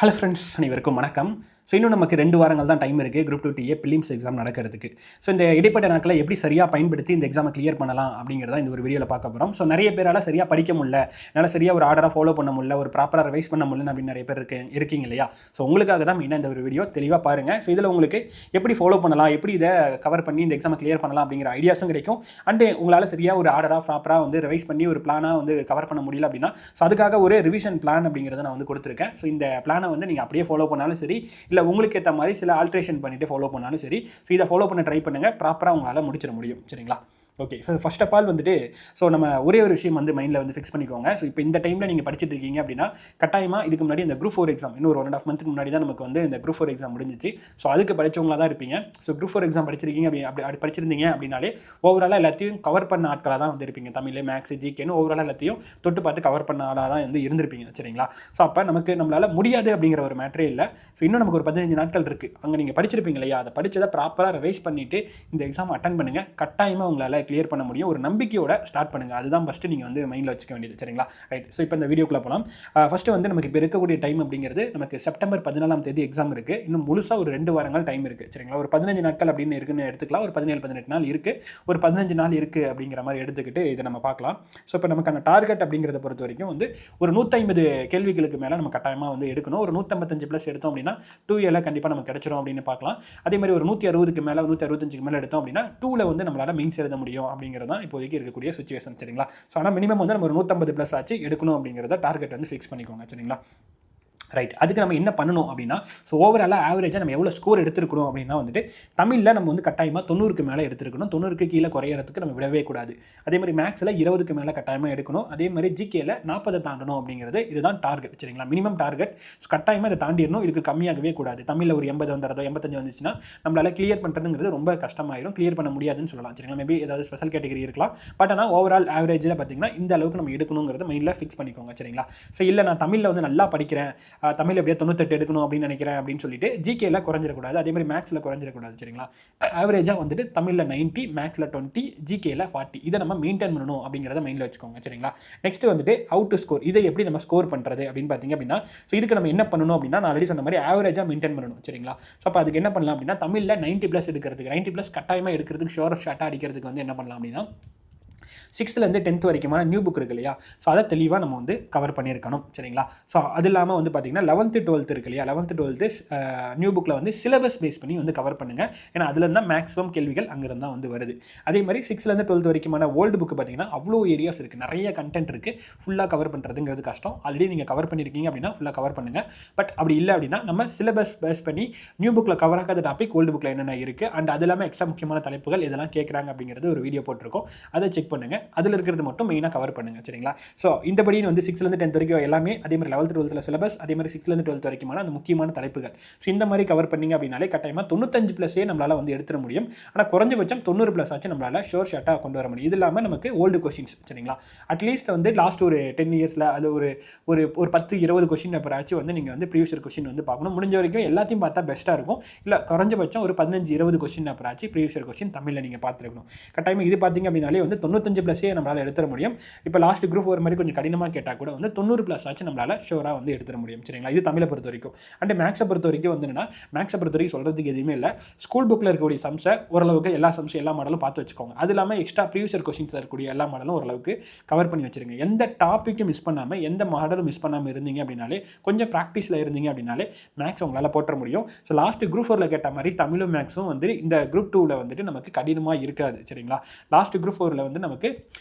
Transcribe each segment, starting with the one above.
Hello friends, அனைவருக்கும் வணக்கம். So இன்னும் நமக்கு 2 வாரங்கள் தான் டைம் இருக்குது குரூப் 2 டிஏ பிலிம்ஸ் எக்ஸாம் நடக்கிறதுக்கு. ஸோ இந்த இடைப்பட்ட நாட்களை எப்படி சரியாக பயன்படுத்தி இந்த எக்ஸாமை கிளியர் பண்ணலாம் அப்படிங்கிறத இந்த ஒரு வீடியோவில் பார்க்க போகிறோம். ஸோ நிறைய பேரால் சரியாக படிக்க முடியல, என்னால் சரியாக ஒரு ஆர்டராக ஃபாலோ பண்ண முடியல, ஒரு ப்ராப்பராக ரிவைஸ் பண்ண முடியல அப்படின்னு நிறைய பேர் இருக்கீங்க இல்லையா? ஸோ உங்களுக்காக தான் மெயினாக இந்த ஒரு வீடியோ தெளிவாக பாருங்கள். ஸோ இதில் உங்களுக்கு எப்படி ஃபாலோ பண்ணலாம், எப்படி இதை கவர் பண்ணி இந்த எக்ஸாமை கிளியர் பண்ணலாம் அப்படிங்கிற ஐடியாஸும் கிடைக்கும். அண்டு உங்களால் சரியாக ஒரு ஆர்டராக ப்ராப்பராக வந்து ரிவைஸ் பண்ணி ஒரு பிளானாக வந்து கவர் பண்ண முடியல அப்படின்னா ஸோ அதுக்காக ஒரு ரிவிஷன் பிளான் அப்படிங்கிறத நான் வந்து கொடுத்துருக்கேன். ஸோ இந்த பிளானை வந்து நீங்கள் அப்படியே ஃபாலோ பண்ணாலும் சரி, இல்லை உங்களுக்கு ஏற்ற மாதிரி சில ஆல்ட்ரேஷன் பண்ணிட்டு ஃபாலோ பண்ணாலும் சரி. ஸோ இதை ஃபாலோ பண்ண ட்ரை பண்ணுங்கள், ப்ராப்பராக உங்களால் முடிச்சிட முடியும். சரிங்களா? Okay. So first of all வந்துட்டு நம்ம ஒரே ஒரு விஷயம் வந்து மைண்டில் வந்து ஃபிக்ஸ் பண்ணிக்கோங்க. ஸோ இப்போ இந்த டைமில் நீங்கள் படிச்சுட்டு இருக்கீங்க அப்படின்னா கட்டாயமாக இதுக்கு முன்னாடி இந்த குரூப் 4 எக்ஸாம் இன்னும் ஒரு 1.5 மந்த்துக்கு முன்னாடி தான் நமக்கு வந்து இந்த குரூப் 4 எக்ஸாம் முடிஞ்சிச்சு. ஸோ அதுக்கு படித்தவங்களா தான் இருப்பீங்க. ஸோ குரூப் 4 எக்ஸாம் படிச்சிருக்கீங்க அப்படி படிச்சிருந்தீங்க அப்படின்னாலே ஓவராலாக எல்லாத்தையும் கவர் பண்ண ஆட்களாக தான் வந்து இருப்பீங்க. தமிழ், மேக்ஸ், ஜிகேன்னு ஓவராலாக எல்லாத்தையும் தொட்டு பார்த்து கவர் பண்ண ஆளாக தான் வந்து இருந்திருப்பீங்க. சரிங்களா? ஸோ அப்போ நம்மளால் முடியாது அப்படிங்கிற ஒரு மேட்டரே இல்லை. ஸோ இன்னும் நமக்கு ஒரு 15 நாட்கள் இருக்குது. அங்கே நீங்கள் படிச்சிருப்பீங்க இல்லையா? அதை படித்ததை ப்ராப்பராக ரிவைஸ் பண்ணிவிட்டு இந்த எக்ஸாம் அட்டன் பண்ணுங்கள். கட்டாயமாக உங்களால் கிளியர் பண்ண முடியும். ஒரு நம்பிக்கையோட ஸ்டார்ட் பண்ணுங்கள். அதுதான் ஃபஸ்ட்டு நீங்கள் வந்து மைண்டில் வச்சுக்க வேண்டியது. சரிங்களா? ரைட். ஸோ இப்போ இந்த வீடியோக்குள்ளே போகலாம். ஃபஸ்ட்டு வந்து நமக்கு இப்போ இருக்கக்கூடிய டைம் அப்படிங்கிறது நமக்கு செப்டம்பர் 14ஆம் தேதி எக்ஸாம் இருக்குது. இன்னும் முழுசாக ஒரு 2 வாரங்கள் டைம் இருக்குது. சரிங்களா? ஒரு 15 நாட்கள் அப்படின்னு இருக்குன்னு எடுத்துக்கலாம். ஒரு 17-18 நாள் இருக்குது. ஒரு 15 நாள் இருக்குது அப்படிங்கிற மாதிரி எடுத்துக்கிட்டு இதை நம்ம பார்க்கலாம். ஸோ இப்போ நமக்கான டார்கெட் அப்படிங்கிறத பொறுத்த வரைக்கும் வந்து ஒரு 150 கேள்விகளுக்கு மேலே நம்ம கட்டாயமாக வந்து எடுக்கணும். ஒரு 155 ப்ளஸ் எடுத்தோம் அப்படின்னா 2Aல கண்டிப்பாக நமக்கு கிடைச்சிரும் அப்படின்னு பார்க்கலாம். அதே மாதிரி ஒரு 160க்கு மேலே 165க்கு மேலே எடுத்தோம் அப்படின்னா 2ல வந்து நம்மளால் மெயின்ஸ் எழுத முடியும் அப்படிங்கிறது தான் இப்போதைக்கு இருக்கக்கூடிய சிச்சுவேஷன். சரிங்களா? ஸோ ஆனால் மினிமம் வந்து நம்ம ஒரு 150 ப்ளஸ் ஆச்சு எடுக்கணும் அப்படிங்கிறத டார்கெட் வந்து ஃபிக்ஸ் பண்ணிக்கோங்க. சரிங்களா? ரைட். அதுக்கு நம்ம என்ன பண்ணணும் அப்படின்னா ஸோ ஓவராலாக ஆவரேஜாக நம்ம எவ்வளோ ஸ்கோர் எடுத்துருக்கணும் அப்படின்னா வந்துட்டு தமிழில் நம்ம வந்து கட்டாயமாக 90க்கு மேலே எடுத்துருக்கணும். 90க்கு கீழே குறையிறதுக்கு நம்ம விடவே கூடாது. அதே மாதிரி மேக்ஸில் 20க்கு மேலே கட்டாயமாக எடுக்கணும். அதே மாதிரி ஜிகேல 40 தாண்டணும் அப்படிங்கிறது இதுதான் டார்கெட். சரிங்களா? Minimum target. ஸோ கட்டாயமாக இதை தாண்டிடணும். இதுக்கு கம்மியாகவே கூடாது. தமிழில் ஒரு 80 வந்துடுறதோ 85 வந்துச்சுன்னா நம்மளால் கிளியர் பண்ணுறதுங்கிறது ரொம்ப கஷ்டமாயிரும். கிளியர் பண்ண முடியாதுன்னு சொல்லலாம். சரிங்களா? மேபி ஏதாவது ஸ்பெஷல் கேட்டகரி இருக்கலாம். பட் ஆனால் ஓவரால் ஆவரேஜில் பார்த்தீங்கன்னா இந்த அளவுக்கு நம்ம எடுக்கணுங்கிறத மைண்டில் ஃபிக்ஸ் பண்ணிக்கோங்க. சரிங்களா? ஸோ இல்லை நான் தமிழில் வந்து நல்லா படிக்கிறேன், தமிழ் எப்படியே 98 எடுக்கணும் அப்படின்னு நினைக்கிறேன் அப்படின்னு சொல்லிட்டு ஜிகேல குறைஞ்சிடக்கூடாது. அதே மாதிரி மேக்ஸில் குறைஞ்சிடக்கூடாது. சரிங்களா? ஆவரேஜாக வந்துட்டு தமிழில் 90, மேக்ஸில் 20, ஜிகேல 40 இதை நம்ம மெயின்டைன் பண்ணணும் அப்படிங்கிறத மைண்டில் வச்சுக்கோங்க. சரிங்களா? நெக்ஸ்ட் வந்துட்டு ஹவு டு ஸ்கோர். இதை எப்படி நம்ம ஸ்கோர் பண்ணுறது அப்படின்னு பார்த்தீங்க அப்படின்னா ஸோ இதுக்கு நம்ம என்ன பண்ணணும் அப்படின்னா நான் ஆல்ரெடி சொன்ன மாதிரி ஆவரேஜாக மெயின்டைன் பண்ணணும். சரிங்களா? ஸோ அப்போ அதுக்கு என்ன பண்ணலாம் அப்படின்னா தமிழில் 90 ப்ளஸ் எடுக்கிறதுக்கு 90 ப்ளஸ் கட்டாயமாக எடுக்கிறதுக்கு ஷார்ட்டாக அடிக்கிறதுக்கு வந்து என்ன பண்ணலாம் அப்படின்னா 6th-லேருந்து 10th வரைக்குமான நியூ புக் இருக்கு இல்லையா? ஸோ அதை தெளிவாக நம்ம வந்து கவர் பண்ணியிருக்கணும். சரிங்களா? ஸோ அது இல்லாமல் வந்து பார்த்தீங்கன்னா 11th 12th இருக்கு இல்லையா? 11th 12th நியூ புக்கில் வந்து சிலபஸ் பேஸ் பண்ணி வந்து கவர் பண்ணுங்கள். ஏன்னா அதுலேருந்து தான் மேக்ஸிமம் கேள்விகள் அங்கிருந்து தான் வந்து வருது. அதே மாதிரி 6th-லேருந்து 12th வரைக்குமான ஓல்டு புக்கு பார்த்தீங்கன்னா அவ்வளோ ஏரியாஸ் இருக்குது, நிறைய கண்டென்ட் இருக்குது. ஃபுல்லாக கவர் பண்ணுறதுங்கிறது கஷ்டம். ஆல்ரெடி நீங்கள் கவர் பண்ணியிருக்கீங்க அப்படின்னா ஃபுல்லாக கவர் பண்ணுங்கள். பட் அப்படி இல்லை அப்படின்னா நம்ம சிலபஸ் பேஸ் பண்ணி நியூ புக்கில் கவர் ஆகாத டாபிக் ஓல்டு புக்கில் என்னென்ன இருக்குது அண்ட் அது இல்லாமல் எக்ஸ்ட்ரா முக்கியமான தலைப்புகள் இதெல்லாம் கேட்குறாங்க அப்படிங்கிறது ஒரு வீடியோ போட்டிருக்கோம். அதை செக் பண்ணுங்கள். அதில் இருக்கிறது மட்டும் மெயினாக கவர் பண்ணுங்கள். சரிங்களா? ஸோ இந்தபடி வந்து 6th-லேருந்து 10th வரைக்கும் எல்லாமே, அதே மாதிரி 11th 12th சிலபஸ், அதே மாதிரி 6th-லேருந்து 12th வரைக்குமான அந்த முக்கியமான தலைப்புகள். ஸோ இந்த மாதிரி கவர் பண்ணிங்க அப்படின்னாலே கட்டாயமாக 95 ப்ளஸே நம்மளால் வந்து எடுத்துட முடியும். ஆனால் குறைஞ்சபட்சம் 90 ப்ளஸ் ஆச்சு நம்மளால் ஷார்ட்டாக கொண்டு வர முடியும். இது இல்லாமல் நமக்கு ஓல்டு கொஷின்ஸ். சரிங்களா? அட்லீஸ்ட் வந்து லாஸ்ட் ஒரு 10 இயர்ஸில் அது ஒரு 10-20 கொஷின் பேப்பர் ஆச்சு வந்து நீங்கள் வந்து ப்ரீவியஸ் இயர் கொஷின் வந்து பார்க்கணும். முடிஞ்ச வரைக்கும் எல்லாத்தையும் பார்த்தா பெஸ்ட்டாக இருக்கும். இல்லை குறைஞ்சபட்சம் ஒரு 15-20 கொஷின் பேப்பர் ஆச்சு ப்ரீவியஸ் இயர் கொஷின் தமிழில் நீங்கள் பார்த்துருக்கணும். கட்டாயமாக இது பார்த்தீங்க அப்படின்னாலே வந்து 95 ப்ளஸே நம்மளால் எடுத்துட முடியும். இப்போ லாஸ்ட் குரூப் 4 மாதிரி கொஞ்சம் கடினமாக கேட்டால் கூட வந்து 90 ப்ளஸ் ஆச்சு நம்மளால் ஷோராக வந்து எடுத்துட முடியும். சரிங்களா? இது தமிழை பொறுத்த வரைக்கும். அண்ட் மேக்ஸை பொறுத்த வரைக்கும் வந்து என்னன்னா மேக்ஸை பொறுத்த வரைக்கும் சொல்கிறதுக்கு எதுவுமே இல்லை. ஸ்கூல் புக்கில் இருக்கக்கூடிய சம்ஸை ஓரளவுக்கு எல்லா சம்ஸும் எல்லா மாடலும் பார்த்து வச்சுக்கோங்க. அது இல்லாமல் எக்ஸ்ட்ரா ப்ரீவியஸ் இயர் கொஷின்ஸில் இருக்கக்கூடிய எல்லா மாடலும் ஓரளவுக்கு கவர் பண்ணி வச்சிருங்க. எந்த டாப்பிக்கும் மிஸ் பண்ணாமல், எந்த மாடலும் மிஸ் பண்ணாமல் இருந்தீங்க அப்படின்னாலே, கொஞ்சம் ப்ராக்டிஸில் இருந்தீங்க அப்படின்னாலே மேக்ஸ் உங்களால் போட்டுற முடியும். ஸோ லாஸ்ட் குரூப் 4ல் கேட்ட மாதிரி தமிழும் மேக்ஸும் வந்து இந்த குரூப் 2வில் வந்துட்டு நமக்கு கடினமாக இருக்காது. சரிங்களா? லாஸ்ட் குரூப் 4ல் வந்து நமக்கு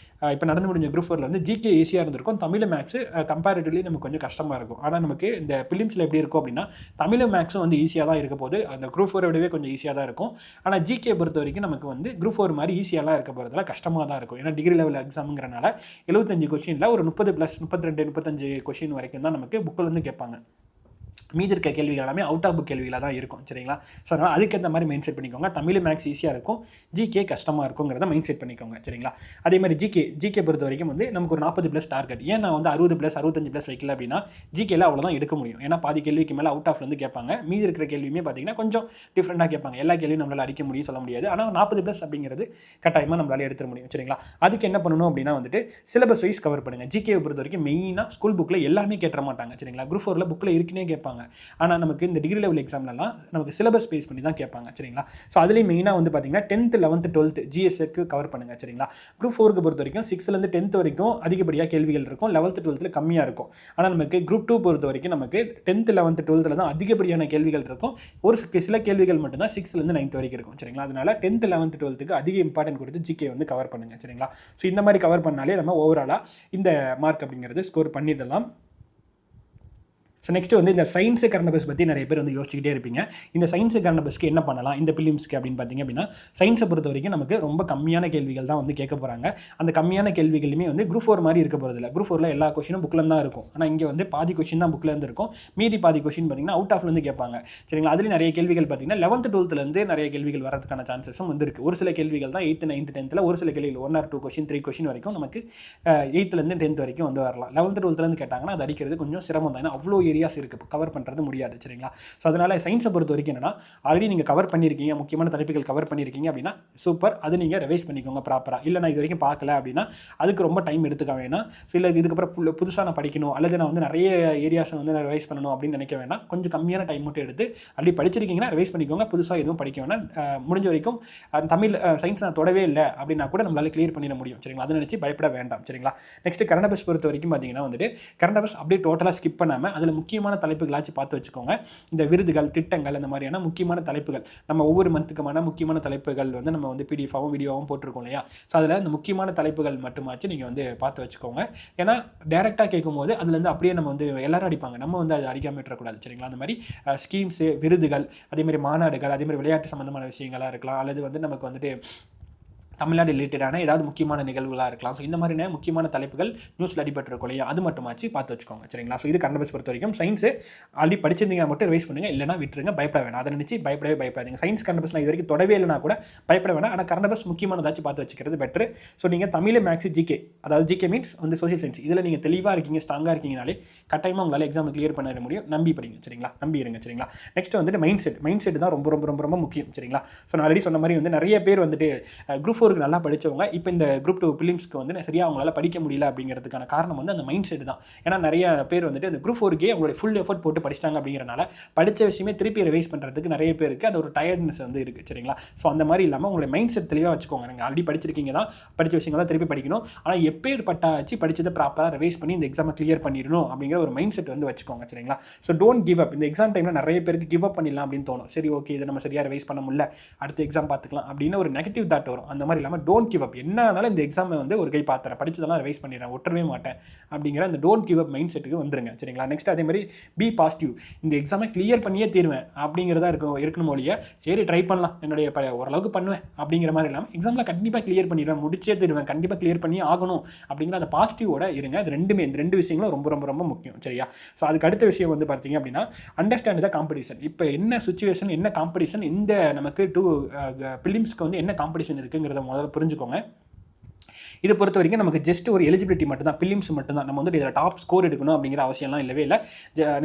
இப்போ நடந்து முடிஞ்ச குரூப் 4ல் வந்து ஜிகே ஈஸியாக இருந்திருக்கும். தமிழ் மேக்ஸு கம்பேரிட்டிவ்லி நமக்கு கொஞ்சம் கஷ்டமாக இருக்கும். ஆனால் நமக்கு இந்த பிலிம்ஸில் எப்படி இருக்கும் அப்படின்னா தமிழும் மேக்ஸும் வந்து ஈஸியாக தான் இருக்க போது. அந்த குரூப் 4 விடவே கொஞ்சம் ஈஸியாக தான் இருக்கும். ஆனால் ஜிகே பொறுத்த வரைக்கும் நமக்கு வந்து குரூப் 4 மாதிரி ஈஸியாலாம் இருக்க போகிறதுல கஷ்டமாக தான் இருக்கும். ஏன்னா டிகிரி லெவல் எக்ஸாமுங்கிறனால 75 கொஷினில் ஒரு 30 ப்ளஸ் 32 35 கொஷின் வரைக்கும் தான் நமக்கு புக்கில் வந்து கேட்பாங்க. மீதி இருக்க கேள்விகள் எல்லாமே அவுட் ஆஃப் புக் கேள்விகளாக தான் இருக்கும். சரிங்களா? ஸோ அதனால் அதுக்கேற்ற மாதிரி மைண்ட் செட் பண்ணிக்கோங்க. தமிழ் மேக்ஸ் ஈஸியாக இருக்கும், ஜிகே கஷ்டமாக இருக்குங்கிறத மைண்ட் செட் பண்ணிக்கோங்க. சரிங்களா? அதே மாதிரி ஜிகே பொறுத்த வரைக்கும் வந்து நமக்கு ஒரு 40 ப்ளஸ் டார்கெட். ஏன் நான் வந்து 60 ப்ளஸ் 65 ப்ளஸ் வைக்கல அப்படின்னா ஜிகேல அவ்வளோதான் எடுக்க முடியும். ஏன்னா பாதி கேள்விக்கு மேலே அவுட் ஆஃப்லேருந்து கேட்பாங்க. மீதி இருக்கிற கேள்வியுமே பார்த்தீங்கன்னா கொஞ்சம் டிஃப்ரெண்ட்டாக கேட்பாங்க. எல்லா கேள்வியும் நம்மளால் அடிக்க முடியும் சொல்ல முடியாது. ஆனால் 40 ப்ளஸ் அப்படிங்கிறது கட்டாயமாக நம்மளால் எடுத்துட முடியும். சரிங்களா? அதுக்கு என்ன பண்ணணும் அப்படின்னா வந்துட்டு சிலபஸ் வைஸ் கவர் பண்ணுங்கள். ஜிகே பொறுத்த வரைக்கும் மெயினாக ஸ்கூல் புக்கில் எல்லாமே கேட்ட மாட்டாங்க. சரிங்களா? குரூப் 4ல் புக்கில் இருக்குன்னே கேட்பாங்க. கேட்பாங்க. ஆனால் நமக்கு இந்த டிகிரி லெவல் எக்ஸாம்லலாம் நமக்கு சிலபஸ் பேஸ் பண்ணி தான் கேட்பாங்க. சரிங்களா? ஸோ அதுலேயும் மெயினாக வந்து பார்த்தீங்கன்னா 10th 11th 12th ஜிஎஸ்க்கு கவர் பண்ணுங்க. சரிங்களா? குரூப் 4க்கு பொறுத்த வரைக்கும் 6லேருந்து 10th வரைக்கும் அதிகப்படியாக கேள்விகள் இருக்கும், 11th 12th கம்மியாக இருக்கும். ஆனால் நமக்கு குரூப் 2 பொறுத்த வரைக்கும் நமக்கு 10th 11th 12th தான் அதிகப்படியான கேள்விகள் இருக்கும். ஒரு சில கேள்விகள் மட்டும்தான் 6லேருந்து 9th வரைக்கும் இருக்கும். சரிங்களா? அதனால 10th 11th 12க்கு அதிக இம்பார்ட்டன்ட் கொடுத்து ஜிகே வந்து கவர் பண்ணுங்க. சரிங்களா? ஸோ இந்த மாதிரி கவர் பண்ணாலே நம்ம ஓவராலாக இந்த மார்க் அப்படிங்கிறது ஸ்கோர் பண்ணிடலாம். ஸோ நெக்ஸ்ட் வந்து இந்த சயின்ஸு கரண்ட் அஃபேர்ஸ் பற்றி நிறைய பேர் வந்து யோசிச்சுக்கிட்டே இருப்பீங்க. இந்த சயின்ஸு கரண்ட் அஃபேர்ஸ்க்கு என்ன பண்ணலாம் இந்த பிலிம்ஸ்க்கு அப்படின்னு பார்த்தீங்க அப்படின்னா, சயின்ஸை பொறுத்த வரைக்கும் நமக்கு ரொம்ப கம்மியான கேள்விகள் தான் வந்து கேட்க போகிறாங்க. அந்த கம்மியான கேள்விகளுமே வந்து குரூப் 4 மாதிரி இருக்க போகிறதில்ல. குரூப் 4ல் எல்லா கொஷினும் புக்கில் தான் இருக்கும். ஆனால் இங்கே வந்து பாதி கொஷின் தான் புக்கில் இருந்து இருக்கும், மீதி பாதி கொஷின் பார்த்தீங்கன்னா அவுட் ஆஃப்லேருந்து கேட்பாங்க. சரிங்களா? அதுலேயும் நிறைய கேள்விகள் பார்த்தீங்கன்னா 11th 12th நிறைய கேள்விகள் வரதுக்கான சான்சஸும் வந்து இருக்குது. ஒரு சில கேள்விகள் தான் 8th 9th 10th ஒரு சில கேள்விகள் 1 or 2 கொஷின் 3 கொஷின் வரைக்கும் நமக்கு 8th 10th வரைக்கும் வந்து வரலாம். 11th 12th கேட்டாங்கன்னா அது அடிக்கிறது கொஞ்சம் சிரமம் தான். ஏன்னா அவ்வளோ ஏரியாஸ் இருக்குது, கவர் பண்ணுறது முடியாது. சரிங்களா? ஸோ அதனால் சயின்ஸை பொறுத்த வரைக்கும் என்னன்னா, ஆல்ரெடி நீங்கள் கவர் பண்ணியிருக்கீங்க, முக்கியமான தலைப்புகள் கவர் பண்ணியிருக்கீங்க அப்படின்னா சூப்பர், அது நீங்கள் ரிவைஸ் பண்ணிக்கோங்க ப்ராப்பராக. இல்லை நான் இது வரைக்கும் பார்க்கல அப்படின்னா அதுக்கு ரொம்ப டைம் எடுத்துக்க வேணாம். ஸோ இல்லை இதுக்கப்புறம் புதுசாக நான் படிக்கணும் அல்லது நான் வந்து நிறைய ஏரியாஸை வந்து நான் ரிவைஸ் பண்ணணும் அப்படின்னு நினைக்க வேணாம். கொஞ்சம் கம்மியான டைம் மட்டும் எடுத்து ஆல்ரெடி படிச்சிருக்கீங்கன்னா ரிவைஸ் பண்ணிக்கோங்க. புதுசாக எதுவும் படிக்க வேணாம். முடிஞ்ச வரைக்கும் தமிழ் சயின்ஸ் நான் தொடவே இல்லை அப்படின்னா கூட நம்மளால கிளியர் பண்ணிட முடியும். சரிங்களா? அதை நினச்சி பயப்பட வேண்டாம். சரிங்களா? நெக்ஸ்ட் கரண்ட் அஃபேர்ஸ் பொறுத்த வரைக்கும் பார்த்தீங்கன்னா வந்துட்டு கரண்ட் அஃபேர்ஸ் அப்படியே டோட்டலாக ஸ்கிப் பண்ணாமல் அதில் முக்கியமான தலைப்புகளாச்சும் பார்த்து வச்சுக்கோங்க. இந்த விருதுகள், திட்டங்கள், அந்த மாதிரியான முக்கியமான தலைப்புகள் நம்ம ஒவ்வொரு மந்த்துக்குமான முக்கியமான தலைப்புகள் வந்து நம்ம வந்து பிடிஎஃபாகவும் வீடியோவும் போட்டிருக்கோம் இல்லையா? ஸோ அதில் இந்த முக்கியமான தலைப்புகள் மட்டுமாச்சு நீங்கள் வந்து பார்த்து வச்சுக்கோங்க. ஏன்னா டேரெக்டாக கேட்கும்போது அதுலேருந்து அப்படியே நம்ம வந்து எல்லாரும் அடிப்பாங்க, நம்ம வந்து அது அடிக்காமல் விட்டுறக்கூடாது. சரிங்களா? அந்த மாதிரி ஸ்கீம்ஸு, விருதுகள், அதேமாதிரி மாநாடுகள், அதேமாதிரி விளையாட்டு சம்மந்தமான விஷயங்களாக இருக்கலாம், அல்லது வந்து நமக்கு வந்துட்டு தமிழ்நாடு ரிலேட்டடான ஏதாவது முக்கியமான நிகழ்வுகளாக இருக்கலாம். ஸோ இந்த மாதிரியான முக்கியமான தலைப்புகள் நியூஸில் அடிபட்டிருக்கும் இல்லையா? அது மட்டுமாச்சு பார்த்து வச்சுக்கோங்க. சரிங்களா? ஸோ இது கரண்ட் அஃபேர்ஸ் பொறுத்த வரைக்கும் சயின்ஸு ஆல்ரெடி படிச்சிருந்தீங்கன்னா மட்டும் ரிவைஸ் பண்ணுங்கள், இல்லைனா விட்டுருங்க, பயப்பட வேணாம். அதை நினச்சி பயப்படாதீங்க. சயின்ஸ் கரண்ட் அஃபேர்ஸ்லாம் இது வரைக்கும் தொடவே இல்லைனா கூட பயப்பட வேணாம். ஆனால் கரண்ட் அஃபேர்ஸ் முக்கியமானதாச்சும் பார்த்து வச்சுக்கிறது பெட்ரு. ஸோ நீங்கள் தமிழ், மேக்ஸ், ஜிகே, அதாவது ஜிகே மீன்ஸ் வந்து சோஷியல் சயின்ஸ், இதில் நீங்கள் தெளிவாக இருக்கீங்க, ஸ்ட்ராங்காக இருக்கீங்கனாலே கட்டாயமாக உங்களால் எக்ஸாம் கிளியர் பண்ண முடியும். நம்பி படிங்க. சரிங்களா? நம்பி இருங்க. சரிங்களா? நெக்ஸ்ட் வந்துட்டு மைண்ட் செட் தான் ரொம்ப ரொம்ப ரொம்ப ரொம்ப முக்கியம். சரிங்களா? ஸோ நான் ஆல்ரெடி சொன்ன மாதிரி வந்து நிறைய பேர் வந்துட்டு குரூப் 4க்கு நல்லா படித்தவங்க இப்போ இந்த குரூப் 2 பிலிம்ஸ்க்கு வந்து சரியாக அவங்களால படிக்க முடியல அப்படிங்கிறதுக்கான காரணம் வந்து அந்த மைண்ட் செட் தான். ஏன்னா நிறைய பேர் வந்துட்டு அந்த குரூப் 4க்கே அவங்களுடைய ஃபுல் எஃபர்ட் போட்டு படிச்சிட்டாங்க அப்படிங்கிறனால படித்த விஷயமே திருப்பி ரிவைஸ் பண்ணுறதுக்கு நிறைய பேருக்கு அது ஒரு டயர்ட்னஸ் வந்து இருக்குது. சரிங்களா? ஸோ அந்த மாதிரி இல்லாமல் உங்களுடைய மைண்ட் செட் தெளிவாக வச்சுக்கோங்க. நீங்கள் ஆல்ரெடி படிச்சிருக்கீங்க தான், படித்த விஷயங்கள் தான் திருப்பி படிக்கணும். ஆனால் எப்பேற்பட்டாச்சு படித்ததை ப்ராப்பராக ரிவைஸ் பண்ணி இந்த எக்ஸாமை கிளியர் பண்ணிடணும் அப்படிங்கிற ஒரு மைண்ட் செட் வந்து வச்சுக்கோங்க. சரிங்களா? So don't give up. இந்த எக்ஸாம் டைமில் நிறைய பேருக்கு கிவ் அப் பண்ணிடலாம் அப்படின்னு தோணும். சரி, ஓகே, இதை நம்ம சரியாக ரிவைஸ் பண்ண முடியல, அடுத்த எக்ஸாம் பார்த்துக்கலாம் அப்படின்னு ஒரு நெகட்டிவ் தாட் வரும். அந்த மாதிரி இல்லாமல் டோன்ட் கிவ் அப். என்ன இந்த எக்ஸாமை வந்து ஒரு கை பார்த்துறேன், படிச்சதெல்லாம் ரிவைஸ் பண்ணிடுறேன், ஒட்டவே மாட்டேன் அப்படிங்கிற அந்த டோன்ட் கிவ் அப் மைண்ட் செட்டுக்கு வந்துருங்க. சரிங்களா? நெக்ஸ்ட் அதே மாதிரி பி பாசிட்டிவ். இந்த எக்ஸாமை கிளியர் பண்ணியே தீருவேன் அப்படிங்கிறதா இருக்கணும் ஒழிய சரி ட்ரை பண்ணலாம், என்னுடைய ஓரளவுக்கு பண்ணுவேன் அப்படிங்கிற மாதிரி இல்லாமல் எக்ஸாமில் கண்டிப்பாக கிளியர் பண்ணிடுவேன், முடிச்சே தருவேன், கண்டிப்பாக கிளியர் பண்ணி ஆகணும் அப்படிங்கிற அந்த பாசிட்டிவோட இருங்க. அது ரெண்டுமே, இந்த ரெண்டு விஷயங்களும் ரொம்ப ரொம்ப ரொம்ப முக்கியம். சரியா? ஸோ அதுக்கு அடுத்த விஷயம் வந்து பார்த்தீங்க அப்படின்னா அண்டர்ஸ்டாண்ட் த காம்படிஷன். இப்போ என்ன சுச்சுவேஷன், என்ன காம்படிஷன், இந்த நமக்கு பிலிம்ஸ்க்கு வந்து என்ன காம்படிஷன் இருக்குங்கிறத முதல்ல புரிஞ்சுக்கோங்க. இதை பொறுத்த வரைக்கும் நமக்கு ஜஸ்ட் ஒரு எலிஜிபிலிட்டி மட்டும் தான், பிலிம்ஸ் மட்டும் தான். நம்ம வந்து இதில் டாப் ஸ்கோர் எடுக்கணும் அப்படிங்கிற அவசியம்லாம் இல்லவே இல்லை.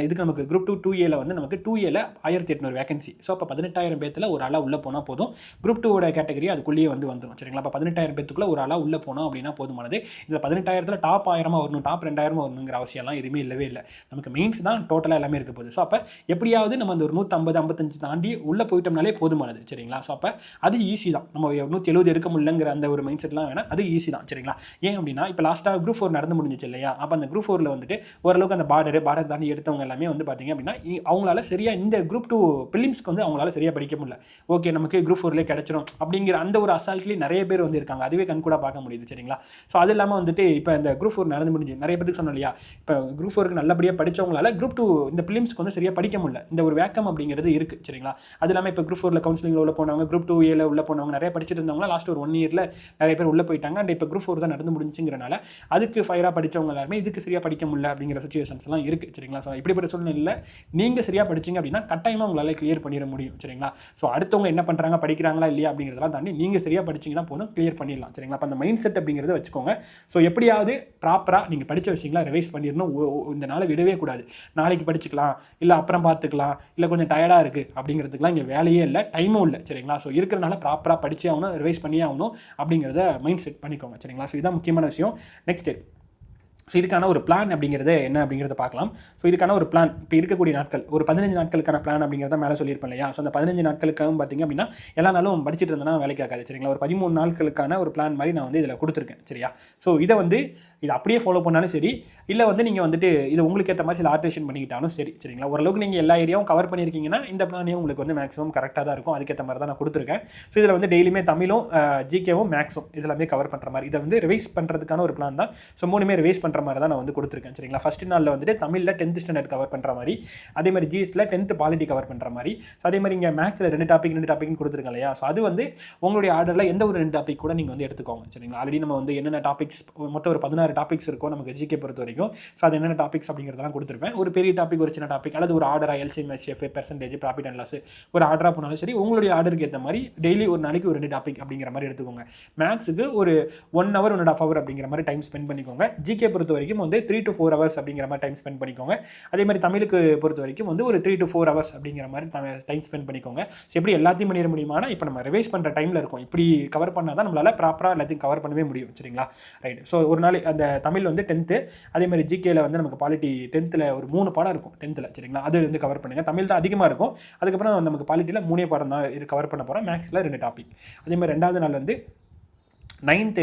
இதுக்கு நமக்கு குரூப் 2 2Aல வந்து நமக்கு 2Aல 1800 வேகன்சி. ஸோ அப்போ 18,000 பேத்தில் ஒரு ஆளாக உள்ளே போனால் போதும். குரூப் 2ஓட கேட்டகரி அதுக்குள்ளேயே வந்து வந்துடும். சரிங்களா? அப்போ 18,000 பேத்துக்குள்ளே ஒரு ஆளாக உள்ளே போனோம் அப்படின்னா போதுமானது. இதில் 18,000ல் டாப் 1000 வரணும், டாப் 2000 வரணுங்கிற அவசியம்லாம் எதுவுமே இல்லவே இல்லை. நமக்கு மெயின்ஸ் தான் டோட்டலாக எல்லாமே இருக்க போகுது. ஸோ அப்போ எப்படியாவது நம்ம அந்த ஒரு 150 55 தாண்டி உள்ளே போயிட்டோம்னாலே போதுமானது. சரிங்களா? ஸோ அப்போ அது ஈஸி தான். நம்ம 170 எடுக்க முடியலங்கிற அந்த ஒரு மைண்ட் செட்லாம் வேணாம், அது ஈஸி தான். சரிங்களா? ஏன் அப்படின்னா இப்போ லாஸ்ட்டாக குரூப் 4 நடந்து முடிஞ்சிச்சு இல்லையா? அப்போ அந்த குரூப் 4ல் வந்துட்டு ஓரளவுக்கு அந்த பார்டர் தாண்டி எடுத்தவங்க எல்லாமே வந்து பார்த்தீங்க அப்படின்னா அவங்களால சரியாக இந்த குரூப் 2 பிலிம்ஸ்க்கு வந்து அவங்களால சரியாக படிக்க முடியல. ஓகே, நமக்கு குரூப் 4லேயே கிடைச்சிரும் அப்படிங்கிற அந்த ஒரு அசால்ட்லேயே நிறைய பேர் வந்து இருக்காங்க. அதுவே கண்கூட பார்க்க முடியுது. சரிங்களா? ஸோ அது இல்லாமல் வந்துட்டு இப்போ இந்த குரூப் 4 நடந்து முடிஞ்சு நிறைய பேருக்கு சொன்னோம் இல்லையா? இப்போ குரூப் 4க்கு நல்லபடியாக படித்தவங்களால குரூப் 2 இந்த பிலிம்ஸ்க்கு வந்து சரியாக படிக்க முடியல. இந்த ஒரு வேக்கம் அப்படிங்கிறது இருக்குது. சரிங்களா? அது இல்லாமல் இப்போ குரூப் 4ல் கவுன்சிலிங்கில் உள்ள போனவங்க, குரூப் 2Aல உள்ள போனவங்க, நிறைய படிச்சுட்டு இருந்தவங்க லாஸ்ட் ஒரு 1 இயரில் நிறைய பேர் உள்ளே போயிட்டாங்க. அண்ட் இப்போ குரூப் 4 தான் நடந்து முடிஞ்சுங்கிறனால அதுக்கு ஃபயராக படித்தவங்க எல்லாருமே இதுக்கு சரியாக படிக்க முடியல அப்படிங்கிற சுச்சுவேஷன்ஸ்லாம் இருக்குது. சரிங்களா? ஸோ இப்படிப்பட்ட சூழ்நிலையில் நீங்கள் சரியாக படிச்சிங்க அப்படின்னா கட்டாயமாக உங்களால் கிளியர் பண்ணிட முடியும். சரிங்களா? ஸோ அடுத்தவங்க என்ன பண்ணுறாங்க, படிக்கிறாங்களா இல்லையா அப்படிங்கிறதெல்லாம் தாண்டி நீங்கள் சரியாக படிச்சிங்கன்னா போதும், கிளியர் பண்ணிடலாம். சரிங்களா? அப்போ அந்த மைண்ட் செட் அப்படிங்கிறத வச்சுக்கோங்க. ஸோ எப்படியாவது ப்ராப்பராக நீங்கள் படித்த விஷயங்களை ரிவைஸ் பண்ணிடணும். இந்த நாளை விடவே கூடாது. நாளைக்கு படிச்சுக்கலாம், இல்லை அப்புறம் பார்த்துக்கலாம், இல்லை கொஞ்சம் டயர்டாக இருக்குது அப்படிங்கிறதுக்குலாம் இங்கே வேலையே இல்லை, டைமும் இல்லை. சரிங்களா? ஸோ இருக்கிறனால ப்ராப்பராக படித்தே ஆகணும், ரிவைஸ் பண்ணியே ஆகணும் அப்படிங்கிறத மைண்ட் செட் பண்ணிக்கோங்க. சரிங்களா? ஸோ இதுதான் முக்கியமான விஷயம். நெக்ஸ்ட்டு ஸோ இதுக்கான ஒரு பிளான் அப்படிங்கிறது என்ன அப்படிங்கிறத பார்க்கலாம். ஸோ இதுக்கான ஒரு பிளான் இப்போ இருக்கக்கூடிய நாட்கள் ஒரு 15 நாட்களுக்கான பிளான் அப்படிங்கிறத மேலே சொல்லியிருப்பேன் இல்லையா. ஸோ அந்த 15 நாட்களுக்காகவும் பார்த்திங்க அப்படின்னா எல்லா நாளும் படிச்சுட்டு இருந்தேன்னா வேலைக்கு ஆகாது சரிங்களா. ஒரு 13 நாட்களுக்கான ஒரு பிளான் மாதிரி நான் வந்து இதில் கொடுத்துருக்கேன் சரியா. ஸோ இதை வந்து இதை அப்படியே ஃபாலோ பண்ணாலும் சரி, இல்லை வந்து நீங்கள் வந்துட்டு இது உங்களுக்கு ஏற்ற மாதிரி சில ஆல்ட்ரேஷன் பண்ணிக்கிட்டாலும் சரி சரிங்களா. ஓரளவுக்கு நீங்கள் எல்லா ஏரியாவும் கவர் பண்ணியிருக்கீங்கன்னா இந்த பிளானே உங்களுக்கு வந்து மேக்ஸிமம் கரெக்டாக தான் இருக்கும். அதுக்கேற்ற மாதிரி தான் நான் கொடுத்துருக்கேன். ஸோ இதில் வந்து டெய்லியுமே தமிழும் ஜிகேவும் மேக்ஸும் இதெல்லாமே கவர் பண்ணுற மாதிரி இதை வந்து ரிவைஸ் பண்ணுறதுக்கான ஒரு பிளான் தான். ஸோ 3மே ரிவைஸ் பண்ணுற மாதிரி தான் நான் வந்து கொடுத்துருக்கேன் சரிங்களா. ஃபஸ்ட் நாளில் வந்துட்டு தமிழில் 10th ஸ்டாண்டர்ட் கவர் பண்ணுற மாதிரி, அதே மாதிரி ஜிஎஸ்ல 10th பாலிட்டி கவர் பண்ணுற மாதிரி, ஸோ அதே மாதிரி இங்கே மேக்ஸில் 2 டாபிக்னு கொடுத்துருக்கேன் இல்லையா. ஸோ அது வந்து உங்களுடைய ஆர்டரில் எந்த ஒரு 2 டாபிக் கூட நீங்கள் வந்து எடுத்துக்கோங்க சரிங்களா. ஆல்ரெடி நம்ம வந்து என்னென்ன டாபிக்ஸ் மொத்தம் ஒரு 16 டாபிக்ஸ் இருக்கும் நமக்கு ஜிகே பொறுத்த வரைக்கும். ஸோ அது என்னென்ன டாபிக்ஸ் அப்படிங்கிறதெல்லாம் கொடுத்துருப்பேன். ஒரு பெரிய டாபிக், ஒரு சின்ன டாபிக், அல்லது ஒரு ஆர்டராக LCM F percentage profit and loss ஒரு ஆர்டராக போனாலும் சரி, உங்களுடைய ஆர்டருக்கு ஏற்ற மாதிரி டெய்லி ஒரு நாளைக்கு ஒரு 2 டாபிக் அப்படிங்கிற மாதிரி எடுத்துக்கோங்க. மேக்ஸுக்கு ஒரு 1 hour 1.5 hour அப்படிங்கிற மாதிரி டைம் ஸ்பெண்ட் பண்ணிக்கோங்க. ஜிகே பொறுத்த வரைக்கும் வந்து 3 to 4 hours அப்படிங்கிற மாதிரி டைம் ஸ்பெண்ட் பண்ணிக்கோங்க. அதே மாதிரி தமிழுக்கு பொறுத்த வரைக்கும் வந்து ஒரு 3 to 4 hours அப்படிங்கிற மாதிரி டைம் ஸ்பெண்ட் பண்ணிக்கோங்க. ஸோ எப்படி எல்லாத்தையும் பண்ணிட முடியுமானா, இப்போ நம்ம ரிவைஸ் பண்ணுற டைமில் இருக்கும். இப்படி கவர் பண்ணால் தான் நம்மளால் ப்ராப்பராக எல்லாத்தையும் கவர் பண்ணவே முடியும் சரிங்களா. ரைட். ஸோ ஒரு நாள் அந்த தமிழ் வந்து 10th, அதே மாதிரி ஜிகேல வந்து நமக்கு பாலிட்டி 10th ஒரு 3 பாடம் இருக்கும் 10th சரிங்களா. அது வந்து கவர் பண்ணுங்கள். தமிழ் தான் அதிகமாக இருக்கும். அதுக்கப்புறம் நமக்கு பாலிட்டியில் 3 பாடம் தான் இது கவர் பண்ண போகிறோம். மேக்ஸில் 2 டாபிக். அதே மாதிரி 2வது நாள் வந்து 9th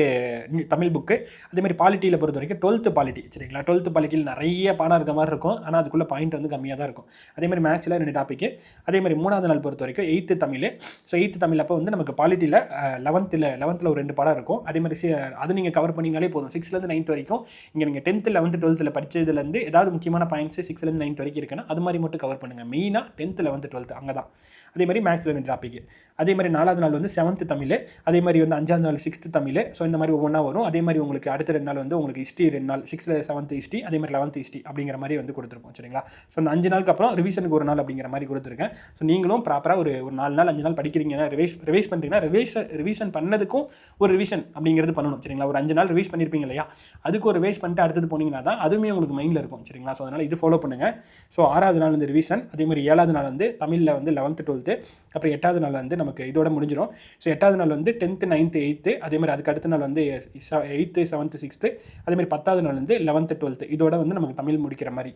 தமிழ் புக்கு. அதேமாதிரி பாலிட்டியில் பொறுத்த வரைக்கும் 12th பாலிட்டி சரிங்களா. 12th பாலிட்டியில் நிறைய பாடம் இருக்க மாதிரி இருக்கும். ஆனால் அதுக்குள்ளே பாயிண்ட் வந்து கம்மியாக தான் இருக்கும். அதேமாதிரி மேக்ஸில் 2 டாப்பிக்கு. அதேமாதிரி 3வது நாள் பொறுத்த வரைக்கும் 8th Tamil. So 8th Tamil அப்போ வந்து நமக்கு பாலிட்டியில் 11th ஒரு 2 பாடம் இருக்கும். அதேமாதிரி அது நீங்கள் கவர் பண்ணிங்கனாலே போதும். 6th-லேருந்து 9th வரைக்கும் இங்கே நீங்கள் 10th 11th 12th படித்ததுலேருந்து ஏதாவது முக்கியமான பாயிண்ட்ஸ் 6th-லேருந்து 9th வரைக்கும் இருக்குன்னா அது மாதிரி மட்டும் கவர் பண்ணுங்கள். மெயினாக 10th 11th 12th அங்கே தான். அதே மாதிரி மேக்ஸில் 2 டாப்பிக்கு. அதே மாதிரி 4வது நாள் வந்து 7th தமிழ். அதே மாதிரி வந்து 5வது நாள் 6th தமிழ். ஸோ இந்த மாதிரி ஒவ்வொன்றா வரும். அதே மாதிரி உங்களுக்கு அடுத்த 2 நாள் வந்து உங்களுக்கு ஹிஸ்ட்ரி 2 நாள் 6th 7th ஹிஸ்ட்ரி, அதே மாதிரி 11th ஹிஸ்ட்ரி அப்படிங்கிற மாதிரி வந்து கொடுத்துருப்போம் சரிங்களா. ஸோ அந்த 5 நாளுக்கு அப்புறம் ரிவிஷனுக்கு 1 நாள் அப்படிங்கிற மாதிரி கொடுத்துருக்கேன். ஸோ நீங்களும் ப்ராப்பராக ஒரு 4 நாள் 5 நாள் படிக்கிறீங்கன்னா ரிவைஸ் பண்ணுறீங்கன்னா ரிவிஷன் பண்ணதுக்கும் ஒரு ரிவிஷன் அப்படிங்கிறது பண்ணணும் சரிங்களா. ஒரு 5 நாள் ரிவைஸ் பண்ணியிருப்பீங்க இல்லையா, அதுக்கு ஒரு ரிவைஸ் பண்ணிட்டு அடுத்தது போனீங்கன்னா தான் அதுவுமே உங்களுக்கு மைண்டில் இருக்கும் சரிங்களா. ஸோ அதனால் இது ஃபாலோ பண்ணுங்கள். ஸோ 6வது நாள் வந்து ரிவிஷன். அதே மாதிரி 7வது நாள் வந்து தமிழில் வந்து 11th 12th. அப்புறம் 8வது நாள் வந்து நமக்கு இதோட முடிஞ்சிடும். ஸோ 8வது நாள் வந்து 10th 9th 8th. அதே மாதிரி அதுக்கு அடுத்த நாள் வந்து 8th 7th 6th. அதே மாதிரி 10வது நாள் வந்து 11th 12th. இதோட வந்து நமக்கு தமிழ் முடிக்கிற மாதிரி.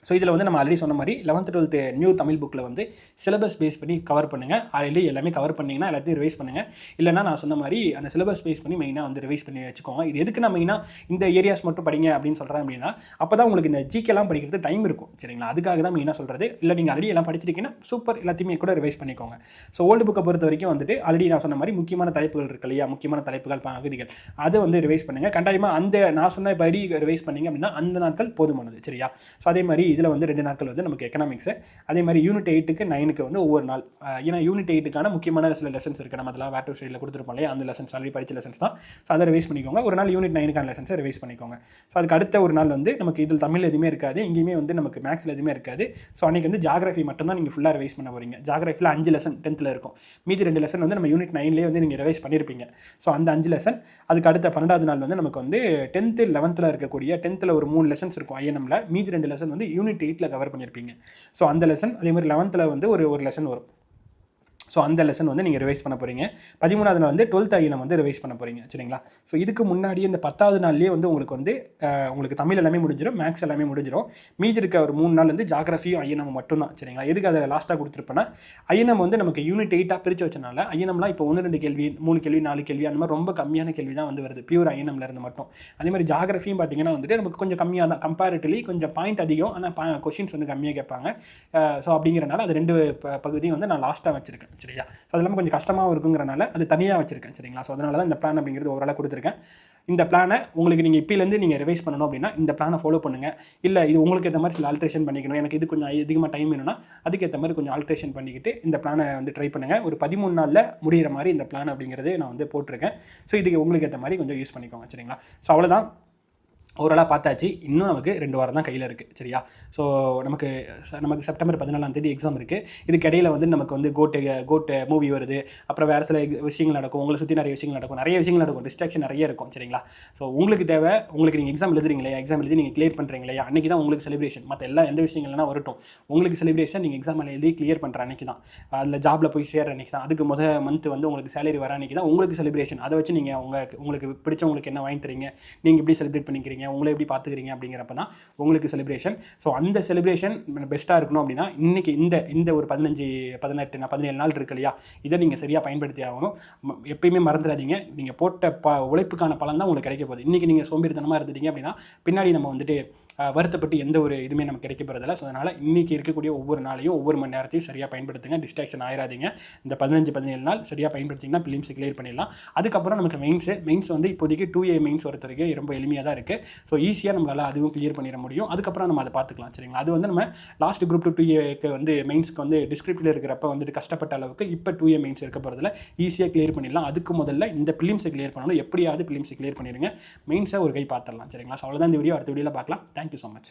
ஸோ இதில் வந்து நம்ம ஆல்ரெடி சொன்ன மாதிரி 11th 12th நியூ தமிழ் புக்கில் வந்து சிலபஸ் பேஸ் பண்ணி கவர் பண்ணுங்கள். ஆல்ரெடி எல்லாமே கவர் பண்ணிங்கன்னா எல்லாத்தையும் ரிவைஸ் பண்ணுங்கள். இல்லைனா நான் சொன்ன மாதிரி அந்த சிலபஸ் பேஸ் பண்ணி மெயினாக வந்து ரிவைஸ் பண்ணி வச்சுக்கோங்க. இது எதுக்கு நான் மெயினாக இந்த ஏரியாஸ் மட்டும் படிங்க அப்படின்னு சொல்கிறேன் அப்படின்னா, அப்போ தான் உங்களுக்கு இந்த ஜிகேலாம் படிக்கிறது டைம் இருக்கும் சரிங்களா. அதுக்காக தான் மெயினாக சொல்கிறது. இல்லை நீங்கள் ஆல்ரெடி எல்லாம் படிச்சிருக்கீங்கன்னா சூப்பர், எல்லாத்தையுமே கூட ரிவைஸ் பண்ணிக்கோங்க. ஸோ ஓல்டு புக்கை பொறுத்த வரைக்கும் வந்துட்டு ஆல்ரெடி நான் சொன்ன மாதிரி முக்கியமான தலைப்புகள் இருக்கு இல்லையா, முக்கியமான தலைப்புகள் பகுதிகள் அதை வந்து ரிவைஸ் பண்ணுங்கள். கட்டாயமாக அந்த நான் சொன்ன படி ரிவைஸ் பண்ணிங்க அப்படின்னா அந்த நாட்கள் போதுமானது சரியா. ஸோ அதே மாதிரி இதில் வந்து 2 நாட்கள் வந்து நமக்கு எக்கனாமிக்ஸ். அதே மாதிரி யூனிட் 8க்கு 9க்கு வந்து ஒவ்வொரு நாள். ஏன்னா யூனிட் 8க்கான முக்கியமான சில லெசன்ஸ் இருக்குது. நம்ம அதெல்லாம் வேர் டு ஸ்டடியில் கொடுத்துருப்போம் இல்லையா, அந்த லெசன்ஸ் ஆல்ரெடி படித்த லெசன்ஸ் தான். ஸோ அதை ரிவைஸ் பண்ணிக்கோங்க. ஒரு நாள் யூனிட் 9க்கான லெசன்ஸை ரிவைஸ் பண்ணிக்கோங்க. ஸோ அதுக்கு அடுத்த ஒரு நாள் வந்து நமக்கு இதில் தமிழ் எதுவுமே இருக்காது, இங்கேயுமே வந்து நமக்கு மேக்ஸில் எதுவுமே இருக்காது. ஸோ அன்றைக்கி வந்து ஜாகிரஃபி மட்டும் தான் நீங்கள் ஃபுல்லாக ரிவைஸ் பண்ண போகிறீங்க. ஜாகிரஃபியில் 5 லெசன் 10th இருக்கும். மீதி 2 லெசன் வந்து நம்ம யூனிட் 9லேயே வந்து நீங்கள் ரிவைஸ் பண்ணியிருப்பீங்க. ஸோ அந்த 5 லெசன். அதுக்கு அடுத்த 12வது நாள் வந்து நமக்கு வந்து 10th 11th இருக்கக்கூடிய 10th ஒரு 3 லெசன்ஸ் இருக்கும் ஐஎன்எம்ல. மீதி 2 லெசன் வந்து யூனிட் 8ல் கவர் பண்ணியிருப்பீங்க. ஸோ அந்த லெசன். அதே மாதிரி 11th வந்து ஒரு லெசன் வரும். ஸோ அந்த லெசன் வந்து நீங்கள் ரிவைஸ் பண்ண போகிறீங்க. 13வது நாள் வந்து 12th ஐஎன்எம் வந்து ரிவைஸ் பண்ண போகிறீங்க சரிங்களா. ஸோ இதுக்கு முன்னாடியே இந்த 10வது நாள்லேயே வந்து உங்களுக்கு தமிழ் எல்லாமே முடிஞ்சிடும், மேக்ஸ் எல்லாமே முடிஞ்சிடும். மீதி இருக்க ஒரு 3 நாள் வந்து ஜாகிரஃபியும் ஐஎன்எம் மட்டும்தான் சரிங்களா. எதுக்கு அதை லாஸ்ட்டாக கொடுத்துருப்பேன்னா, ஐஎன்எம் வந்து நமக்கு யூனிட் 8ஆக பிரித்து வச்சனால ஐஎன்எம்லாம் இப்போ 1-2 கேள்வி 3 கேள்வி 4 கேள்வி அந்த மாதிரி ரொம்ப கம்மியான கேள்வி தான் வந்து வருது பியூர் ஐஎன்எம்ல இருந்து மட்டும். அதே மாதிரி ஜாகிரஃபியும் பார்த்தீங்கன்னா வந்துட்டு நமக்கு கொஞ்சம் கம்மியாக தான், கம்பேரிட்டிவ்லி கொஞ்சம் பாயிண்ட் அதிகம், ஆனால் கொஷின்ஸ் வந்து கம்மியாக கேட்பாங்க. ஸோ அப்படிங்கிறனால அது 2 பகுதியும் வந்து நான் லாஸ்ட்டாக வச்சுருக்கேன் சரியா. ஸோ அதெல்லாம் கொஞ்சம் கஷ்டமாக இருக்குங்கிறனால அது தனியாக வச்சுருக்கேன் சரிங்களா. ஸோ அதனால தான் இந்த பிளான் அப்படிங்கிறது ஓவராலாக கொடுத்துருக்கேன். இந்த பிளானை உங்களுக்கு நீங்கள் இப்போலேருந்து நீங்கள் ரிவைஸ் பண்ணணும் அப்படின்னா இந்த பிளானை ஃபாலோ பண்ணுங்கள். இல்லை இது உங்களுக்கு ஏற்ற மாதிரி சில ஆல்ட்ரேஷன் பண்ணிக்கணும், எனக்கு இது கொஞ்சம் அதிகமாக டைம் வேணும்னா அதுக்கேற்ற மாதிரி கொஞ்சம் ஆல்ட்ரேஷன் பண்ணிக்கிட்டு இந்த பிளானை வந்து ட்ரை பண்ணுங்கள். ஒரு 13 நாளில் முடிகிற மாதிரி இந்த பிளான் அப்படிங்கிறது நான் வந்து போட்டிருக்கேன். ஸோ இதுக்கு உங்களுக்கு ஏற்ற மாதிரி கொஞ்சம் யூஸ் பண்ணிக்கோங்க சரிங்களா. ஸோ அவ்வளோதான், ஓவராலாக பார்த்தாச்சு. இன்னும் நமக்கு 2 வாரம் தான் கையில் இருக்குது சரியா. ஸோ நமக்கு செப்டம்பர் 14 எக்ஸாம் இருக்குது. இதுக்கு இடையில் வந்து நமக்கு வந்து கோட் மூவி வருது, அப்புறம் வேறு சில விஷயங்கள் நடக்கும், உங்களை சுற்றி நிறைய விஷயங்கள் நடக்கும், டிஸ்ட்ராக்ஷன் நிறைய இருக்கும் சரிங்களா. ஸோ உங்களுக்கு தேவை, உங்களுக்கு நீங்கள் எக்ஸாம் எழுதுறீங்களே, எக்ஸாம் எழுதி நீங்கள் கிளியர் பண்ணுறீங்களே, அன்றைக்கி தான் உங்களுக்கு செலிப்ரேஷன். மற்ற எந்த விஷயங்கள்லாம் வரட்டும், உங்களுக்கு செலிப்ரேஷன் நீங்கள் எக்ஸாம் எழுதி கிளியர் பண்ணுற அன்றைக்கி தான், அதில் ஜாபில் போய் சேர்ற அன்றைக்கி தான், அதுக்கு மந்த் வந்து உங்களுக்கு சேலரி வர அன்றைக்கி தான் உங்களுக்கு செலிப்ரேஷன். அதை வச்சு நீங்கள் உங்களுக்கு பிடிச்சவங்களுக்கு என்ன வாங்கி தரீங்க, நீங்கள் எப்படி செலிப்ரேட் பண்ணிக்கிறீங்க, பண்ணுறீங்க, உங்களை எப்படி பார்த்துக்கிறீங்க அப்படிங்கிறப்ப தான் உங்களுக்கு செலிப்ரேஷன். ஸோ அந்த செலிப்ரேஷன் பெஸ்ட்டாக இருக்கணும் அப்படின்னா இன்றைக்கி இந்த ஒரு 15 18 17 நாள் இருக்கு இல்லையா, இதை நீங்கள் சரியாக பயன்படுத்தி ஆகணும். எப்பயுமே மறந்துடாதீங்க, நீங்கள் போட்ட உழைப்புக்கான பலன் தான் உங்களுக்கு கிடைக்க போகுது. இன்றைக்கி நீங்கள் சோம்பேறித்தனமாக இருந்துட்டீங்க அப்படின்னா பின்னாடி நம்ம வந்துட்டு வருத்தப்பட்டு எந்த ஒரு இதுவுமே நமக்கு கிடைக்க போகிறதில்ல. ஸோ அதனால் இன்றைக்கி இருக்கக்கூடிய ஒவ்வொரு நாளையும் ஒவ்வொரு மணி நேரத்தையும் சரியாக பயன்படுத்துங்க. டிஸ்ட்ராக்ஷன் ஆயிடாதீங்க. இந்த 15 நாள் சரியாக பயன்படுத்திங்கன்னா பிலிம்ஸ் கிளியர் பண்ணிடலாம். அதுக்கப்புறம் நமக்கு மெயின்ஸ் வந்து இப்போதைக்கு 2A மெயின்ஸ் பொறுத்த வரைக்கும் ரொம்ப எளிமையாக தான் இருக்குது. ஸோ ஈஸியாக நம்மளால் அதுவும் கிளியர் பண்ணிட முடியும். அதுக்கப்புறம் நம்ம அதை பார்த்துக்கலாம். சரிங்களா? அது வந்து நம்ம லாஸ்ட் குரூப் 2A வந்து மெயின்ஸ்க்கு வந்து டிஸ்கிரிப்டில் இருக்கிறப்ப வந்துட்டு கஷ்டப்பட்ட அளவுக்கு இப்போ 2A மெயின்ஸ் இருக்க போகிறதுல ஈஸியாக கிளியர் பண்ணிடலாம். அதுக்கு முதல்ல இந்த பிலிம்ஸை கிளியர் பண்ணணும். எப்படியாவது பிலிம்ஸை கிளியர் பண்ணிடுங்க. மெயின்ஸை ஒரு கை பார்த்துடலாம். சரிங்களா? ஸோ அவ்வளோதான் இந்த வீடியோ. அடுத்த வீடியோவில் பார்க்கலாம். Thank you so much.